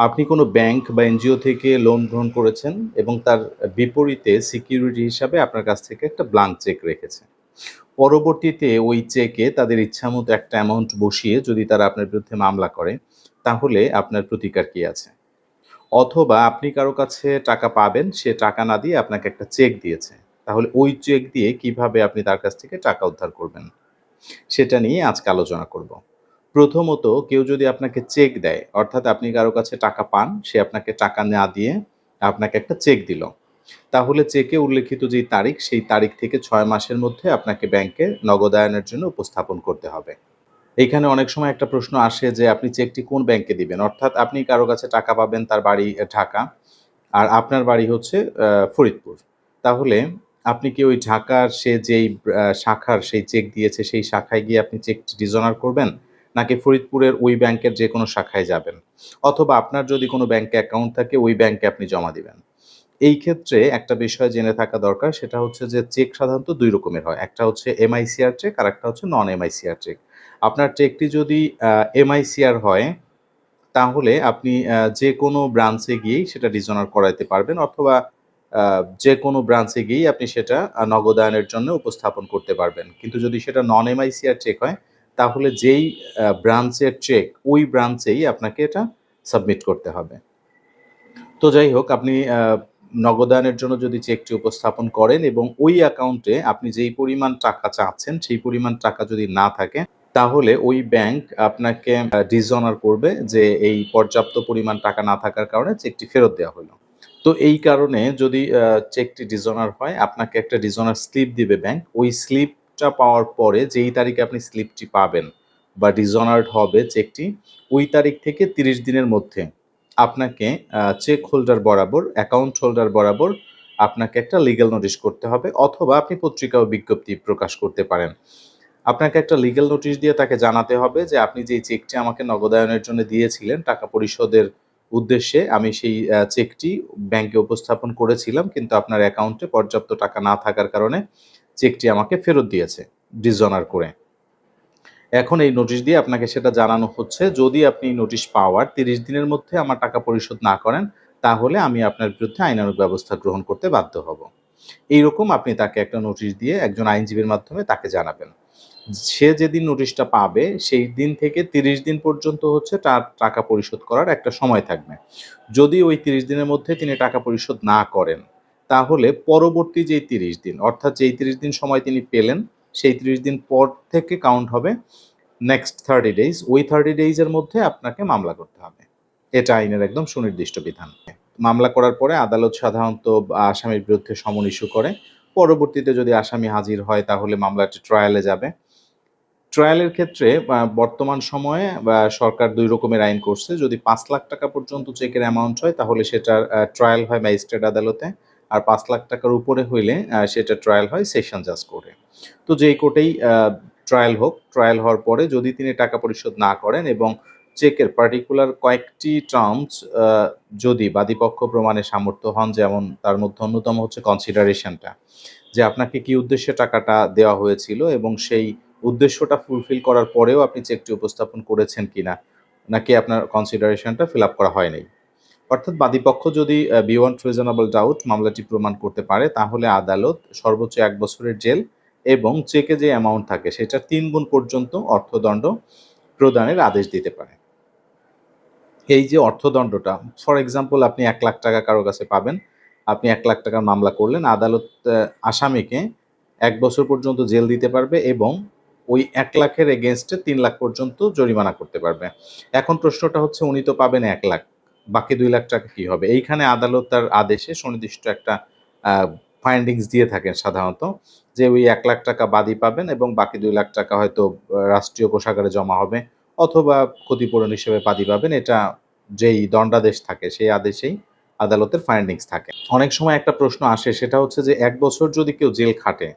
আপনি কোনো ব্যাংক বা এনজিও থেকে লোন গ্রহণ করেছেন এবং তার বিপরীতে সিকিউরিটি হিসাবে আপনার কাছ থেকে একটা ব্লাঙ্ক চেক রেখেছে। পরবর্তীতে ওই চেকে তাদের ইচ্ছামতো একটা অ্যামাউন্ট বসিয়ে যদি তারা আপনার বিরুদ্ধে মামলা করে, তাহলে আপনার প্রতিকার কি আছে? অথবা আপনি কারো কাছে টাকা পাবেন, সে টাকা না দিয়ে আপনাকে একটা চেক দিয়েছে। তাহলে ওই চেক দিয়ে কিভাবে আপনি তার কাছ থেকে টাকা উদ্ধার করবেন? সেটা নিয়ে আজকে আলোচনা করব। প্রথমত কেউ যদি আপনাকে চেক দেয়, অর্থাৎ আপনি কারো কাছে টাকা পান, সে আপনাকে টাকা না দিয়ে আপনাকে একটা চেক দিল। তাহলে চেকে উল্লেখিত যেই তারিখ, সেই তারিখ থেকে ৬ মাসের মধ্যে আপনাকে ব্যাংকে নগদায়নের জন্য উপস্থাপন করতে হবে। এইখানে অনেক সময় একটা প্রশ্ন আসে যে আপনি চেকটি কোন ব্যাংকে দিবেন? অর্থাৎ আপনি কারো কাছে টাকা পাবেন, তার বাড়ি ঢাকা। আর আপনার বাড়ি হচ্ছে ফরিদপুর। তাহলে আপনি কি ওই ঢাকার সে যেই শাখার সেই চেক দিয়েছে, সেই শাখায় গিয়ে আপনি চেকটি ডিজঅনার করবেন? নাকি ফরিদপুরের ওই ব্যাংকের যেকোনো শাখায় যাবেন? অথবা আপনার যদি কোনো ব্যাংকে অ্যাকাউন্ট থাকে, ওই ব্যাংকে আপনি জমা দিবেন? এই ক্ষেত্রে একটা বিষয় জেনে থাকা দরকার, সেটা হচ্ছে যে চেক সাধারণত ২ রকমের হয়। একটা হচ্ছে এমআইসিআর চেক, আরেকটা হচ্ছে নন এমআইসিআর চেক। আপনার চেকটি যদি এমআইসিআর হয়, তাহলে আপনি যেকোনো ব্রাঞ্চে গিয়েই সেটা ডিজঅনার করাইতে পারবেন, অথবা আ যেকোনো ব্রাঞ্চে গিয়েই আপনি সেটা নগদায়নের জন্য উপস্থাপন করতে পারবেন। কিন্তু যদি সেটা নন এমআইসিআর চেক হয়, তাহলে যেই ব্রাঞ্চের চেক, ওই ব্রাঞ্চেই আপনাকে এটা সাবমিট করতে হবে। তো যাই হোক, আপনি নগদায়নের জন্য যদি চেকটি উপস্থাপন করেন এবং ওই অ্যাকাউন্টে আপনি যেই পরিমাণ টাকা চাচ্ছেন, সেই পরিমাণ টাকা যদি না থাকে, তাহলে ওই ব্যাংক আপনাকে ডিসঅনার করবে যে এই পর্যাপ্ত পরিমাণ টাকা না থাকার কারণে চেকটি ফেরত দেওয়া হলো। তো এই কারণে যদি চেকটি ডিসঅনার হয়, আপনাকে একটা ডিসঅনার স্লিপ দিবে ব্যাংক। ওই স্লিপটা পাওয়ার পরে যেই তারিখে আপনি স্লিপটি পাবেন বা ডিসঅনার্ড হবে চেকটি, ওই তারিখ থেকে ৩০ দিনের মধ্যে আপনাকে চেক হোল্ডার বরাবর, অ্যাকাউন্ট হোল্ডার বরাবর আপনাকে একটা লিগ্যাল নোটিশ করতে হবে, অথবা আপনি পত্রিকা ও বিজ্ঞপ্তি প্রকাশ করতে পারেন। আপনাকে একটা লিগ্যাল নোটিশ দিয়ে তাকে জানাতে হবে যে আপনি যেই চেকটি আমাকে নগদায়নের জন্য দিয়েছিলেন টাকা পরিশোধের উদ্দেশ্যে, আমি সেই চেকটি ব্যাংকে উপস্থাপন করেছিলাম, কিন্তু আপনার অ্যাকাউন্টে পর্যাপ্ত টাকা না থাকার কারণে চেকটি আমাকে ফেরত দিয়েছে ডিসঅনার করে। এখন এই নোটিশ দিয়ে আপনাকে সেটা জানানো হচ্ছে, যদি আপনি নোটিশ পাওয়ার ৩০ দিনের মধ্যে আমার টাকা পরিশোধ না করেন, তাহলে আমি আপনার বিরুদ্ধে আইনানুগ ব্যবস্থা গ্রহণ করতে বাধ্য হব। এইরকম আপনি তাকে একটা নোটিশ দিয়ে একজন আইনজীবীর মাধ্যমে তাকে জানাবেন। সে যেদিন নোটিশটা পাবে, সেই দিন থেকে ৩০ দিন পর্যন্ত হচ্ছে তার টাকা পরিশোধ করার একটা সময় থাকবে। যদি ওই ৩০ দিনের মধ্যে তিনি টাকা পরিশোধ না করেন, তাহলে পরবর্তী যেই ৩০ দিন, অর্থাৎ যেই ৩০ দিন সময় তিনি পেলেন, সেই ৩০ দিন পর থেকে কাউন্ট হবে নেক্সট 30 ডেইজ। ওই 30 ডেইজ এর মধ্যে আপনাকে মামলা করতে হবে। এটা আইনের একদম সুনির্দিষ্ট বিধান। মামলা করার পরে আদালত সাধারণত আসামির বিরুদ্ধে সমন ইস্যু করে। পরবর্তীতে যদি আসামি হাজির হয়, তাহলে মামলাটি ট্রায়ালে যাবে। ট্রায়ালের ক্ষেত্রে বর্তমান সময়ে সরকার ২ রকমের আইন করছে। যদি ৳৫,০০,০০০ পর্যন্ত চেকের অ্যামাউন্ট হয়, তাহলে সেটার ট্রায়াল হয় ম্যাজিস্ট্রেট আদালতে। আর ৳৫,০০,০০০ র উপরে হইলে সেটার ট্রায়াল হয় সেশন জাজ কোর্টে। তো যেই কোর্টেই ট্রায়াল হোক, ট্রায়াল হওয়ার পরে যদি তিনি টাকা পরিশোধ না করেন এবং চেকের পার্টিকুলার কয়েকটি টার্মস আ যদি বাদীপক্ষ প্রমাণে সামর্থ্য হন, যেমন তার মধ্যে অন্যতম হচ্ছে কনসিডারেশনটা। যে আপনাকে কি উদ্দেশ্যে টাকাটা দেওয়া হয়েছিল এবং সেই উদ্দেশ্যটা ফুলফিল করার পরেও আপনি চেকটি উপস্থাপন করেছেন কিনা? নাকি আপনার কনসিডারেশনটা ফিল আপ করা হয় নাই? অর্থাৎ বাদীপক্ষ যদি বিয়ন্ড রিজনেবল ডাউট মামলাটি প্রমাণ করতে পারে, তাহলে আদালত সর্বোচ্চ ১ বছরের জেল এবং চেকে যে অ্যামাউন্ট থাকে সেটার ৩ গুণ পর্যন্ত অর্থদণ্ড প্রদানের আদেশ দিতে পারে। এই যে অর্থদণ্ডটা, ফর এক্সাম্পল আপনি ৳১,০০,০০০ কারো কাছে পাবেন। আপনি ৳১,০০,০০০ মামলা করলেন। আদালত আসামিকে ১ বছর পর্যন্ত জেল দিতে পারবে এবং ওই ১,০০,০০০ এর এগেইনস্ট এ ৩,০০,০০০ পর্যন্ত জরিমানা করতে পারবে। এখন প্রশ্নটা হচ্ছে, উনি তো পাবেন ১,০০,০০০, বাকি ৳২,০০,০০০ কি হবে? এইখানে আদালত তার আদেশে সুনির্দিষ্ট একটা আ ফাইন্ডিংস দিয়ে থাকেন সাধারণত, যে ওই ৳১,০০,০০০ বাদী পাবেন এবং বাকি ৳২,০০,০০০ হয়তো রাষ্ট্রীয় কোষাগারে জমা হবে, অথবা ক্ষতিপূরণ হিসেবে বাদী পাবেন। এটা যেই দণ্ডাদেশ থাকে সেই আদেশেই আদালতের ফাইন্ডিংস থাকে। অনেক সময় একটা প্রশ্ন আসে, সেটা হচ্ছে যে ১ বছর যদি কেউ জেল খাটে,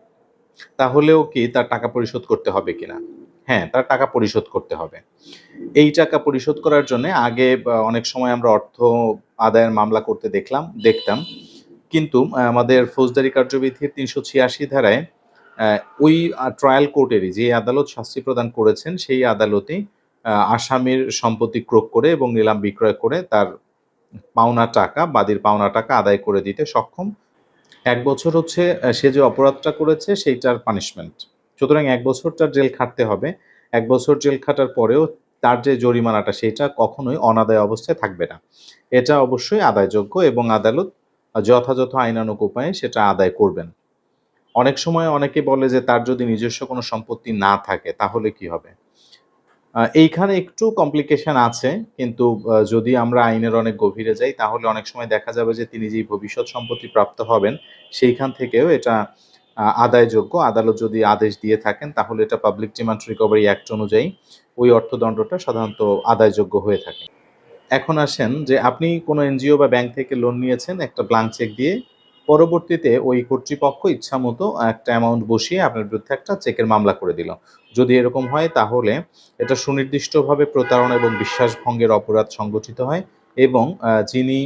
তাহলেও কি তার টাকা পরিশোধ করতে হবে কিনা? হ্যাঁ, তার টাকা পরিশোধ করতে হবে। এই টাকা পরিশোধ করার জন্যে আগে অনেক সময় আমরা অর্থ আদায়ের মামলা করতে দেখতাম। কিন্তু আমাদের ফৌজদারি কার্যবিধির ৩৮৬ ধারায় অ্যা ওই ট্রায়াল কোর্টেরই, যে আদালত শাস্তি প্রদান করেছেন, সেই আদালতেই আসামির সম্পত্তি ক্রোক করে এবং নিলাম বিক্রয় করে তার পাওনা টাকা, বাদীর পাওনা টাকা আদায় করে দিতে সক্ষম। ১ বছর হচ্ছে সে যে অপরাধটা করেছে সেইটার পানিশমেন্ট। সুতরাং ১ বছর তার জেল খাটতে হবে। ১ বছর জেল খাটার পরেও তার যে জরিমানাটা সেইটা কখনোই অনাদায় অবস্থায় থাকবে না। এটা অবশ্যই আদায়যোগ্য এবং আদালত যথাযথ আইনানুগ উপায়ে সেটা আদায় করবেন। অনেক সময় অনেকে বলে যে তার যদি নিজস্ব কোনো সম্পত্তি না থাকে তাহলে কি হবে? এইখানে একটু কমপ্লিকেশন আছে। কিন্তু যদি আমরা আইনের অনেক গভীরে যাই তাহলে অনেক সময় দেখা যাবে যে তিনি যেই ভবিষ্যৎ সম্পত্তি প্রাপ্ত হবেন সেইখান থেকেও এটা আদায়যোগ্য। আদালত যদি আদেশ দিয়ে থাকেন তাহলে এটা পাবলিক ডিমান্ড রিকভারি অ্যাক্ট অনুযায়ী ওই অর্থদণ্ডটা সাধারণত আদায়যোগ্য হয়ে থাকে। এখন আসেন যে আপনি কোনো এনজিও বা ব্যাংক থেকে লোন নিয়েছেন একটা ব্ল্যাংক চেক দিয়ে। পরবর্তীতে ওই কর্তৃপক্ষ ইচ্ছামতো একটা অ্যামাউন্ট বসিয়ে আপনার বিরুদ্ধে একটা চেকের মামলা করে দিল। যদি এরকম হয় তাহলে এটা সুনির্দিষ্টভাবে প্রতারণা এবং বিশ্বাসভঙ্গের অপরাধ সংগঠিত হয় এবং যিনি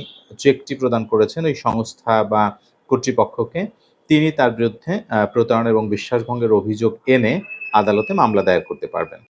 চেকটি প্রদান করেছেন ওই সংস্থা বা কর্তৃপক্ষকে তিনি তার বিরুদ্ধে প্রতারণা এবং বিশ্বাসভঙ্গের অভিযোগ এনে আদালতে মামলা দায়ের করতে পারবেন।